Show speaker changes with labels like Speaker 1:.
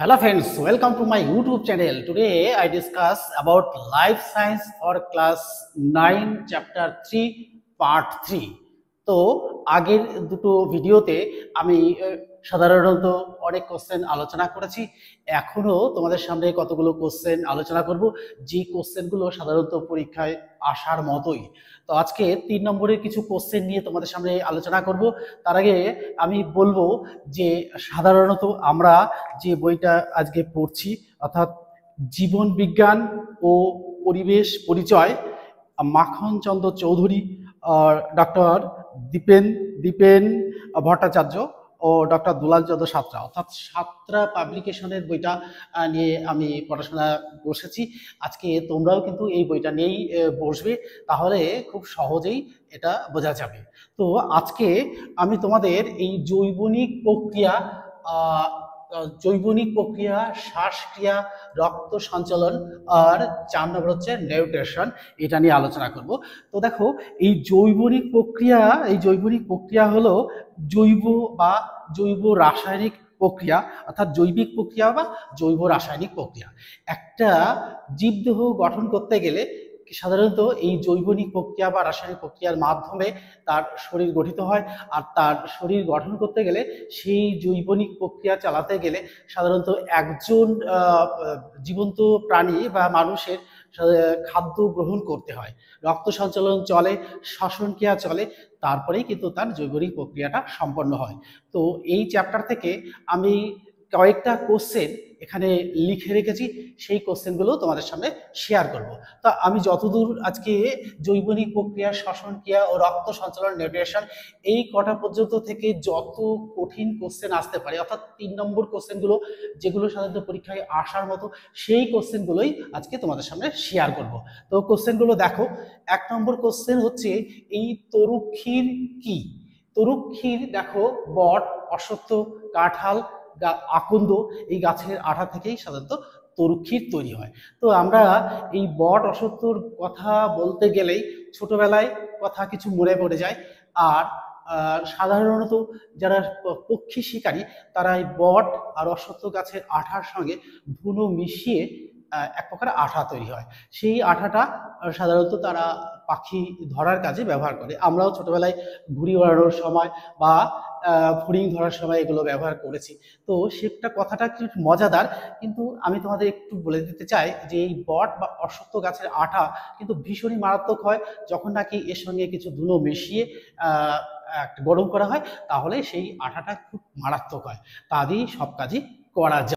Speaker 1: Hello friends, welcome to my YouTube channel. Today I discuss about life science for class 9 chapter 3 part 3. তো আগের দুটো ভিডিওতে আমি সাধারণত অনেক কোশ্চেন আলোচনা করেছি। এখনো তোমাদের সামনে কতগুলো কোশ্চেন আলোচনা করব, যে কোশ্চেনগুলো সাধারণত পরীক্ষায় আসার মতোই। তো আজকে 3 নম্বরের কিছু কোশ্চেন নিয়ে তোমাদের সামনে আলোচনা করব। তার আগে আমি বলবো যে সাধারণত আমরা যে বইটা আজকে পড়ছি, অর্থাৎ জীবন বিজ্ঞান ও পরিবেশ পরিচয়, মাখন চন্দ্র চৌধুরী, ডক্টর দীপেন ভট্টাচার্য ও ডক্টর দুলাল চন্দ্র সাঁতরা, অর্থাৎ সাঁতরা পাবলিকেশনের বইটা নিয়ে আমি পড়াশোনা বসেছি। আজকে তোমরাও কিন্তু এই বইটা নিয়েই বসবে, তাহলে খুব সহজেই এটা বোঝা যাবে। তো আজকে আমি তোমাদের এই জৈবনিক প্রক্রিয়া, শ্বাসক্রিয়া, রক্ত সঞ্চালন আর 4 নম্বর হচ্ছে নিউট্রিশন, এটা নিয়ে আলোচনা করব। তো দেখো, এই জৈবনিক প্রক্রিয়া হলো জৈব রাসায়নিক প্রক্রিয়া, অর্থাৎ জৈবিক প্রক্রিয়া বা জৈব রাসায়নিক প্রক্রিয়া। একটা জীবদেহ গঠন করতে গেলে সাধারণত এই জৈবনিক প্রক্রিয়া বা রাসায়নিক প্রক্রিয়ার মাধ্যমে তার শরীর গঠিত হয়। আর তার শরীর গঠন করতে গেলে, সেই জৈবনিক প্রক্রিয়া চালাতে গেলে সাধারণত একজন জীবন্ত প্রাণী বা মানুষের খাদ্য গ্রহণ করতে হয়, রক্ত সঞ্চালন চলে, শ্বসন ক্রিয়া চলে, তারপরেই কিন্তু তার জৈবনিক প্রক্রিয়াটা সম্পন্ন হয়। তো এই চ্যাপ্টার থেকে আমি কয়েকটা কোশ্চেন এখানে লিখে রেখেছি, সেই কোশ্চেনগুলো তোমাদের সামনে শেয়ার করব। তা আমি যতদূর আজকে জৈবনিক প্রক্রিয়া, শ্বসন ক্রিয়া ও রক্ত সঞ্চালন, নিউট্রিশন, এই কটা পর্যন্ত থেকে যত কঠিন কোশ্চেন আসতে পারে, অর্থাৎ 3 নম্বর কোশ্চেনগুলো যেগুলো সাধারণত পরীক্ষায় আসার মতো, সেই কোশ্চেনগুলোই আজকে তোমাদের সামনে শেয়ার করব। তো কোশ্চেনগুলো দেখো। 1 নম্বর কোশ্চেন হচ্ছে, এই তরুক্ষীর কি? তরুক্ষীর দেখো, বট, অশ্বত্থ, কাঁঠাল, আকন্দ, এই গাছের আঠা থেকেই সাধারণত তরুক্ষীর তৈরি হয়। তো আমরা এই বট অশ্বত্থর কথা বলতে গেলেই ছোটবেলায় কথা কিছু মনে পড়ে যায়। আর সাধারণত যারা পক্ষী শিকারী, তারা এই বট আর অশ্বত্থ গাছের আঠার সঙ্গে ধুনো মিশিয়ে এক প্রকার আঠা তৈরি হয়। সেই আঠাটা সাধারণত তারা পাখি ধরার কাজে ব্যবহার করে। আমরাও ছোটবেলায় ঘুড়ি ওড়ানোর সময় বা ফড়িং ধরার সময় এগুলো ব্যবহার করেছি। তো সেটা কথাটা একটু মজাদার, কিন্তু আমি তোমাদের একটু বলে দিতে চাই যে এই বট বা অশ্বত্থ গাছের আঠা কিন্তু ভীষণই মারাত্মক হয় যখন নাকি এর সঙ্গে কিছু ধুনো মিশিয়ে গরম করা হয়, তাহলে সেই আঠাটা খুব মারাত্মক হয়। তা দিয়েই সব কাজই করা যায়।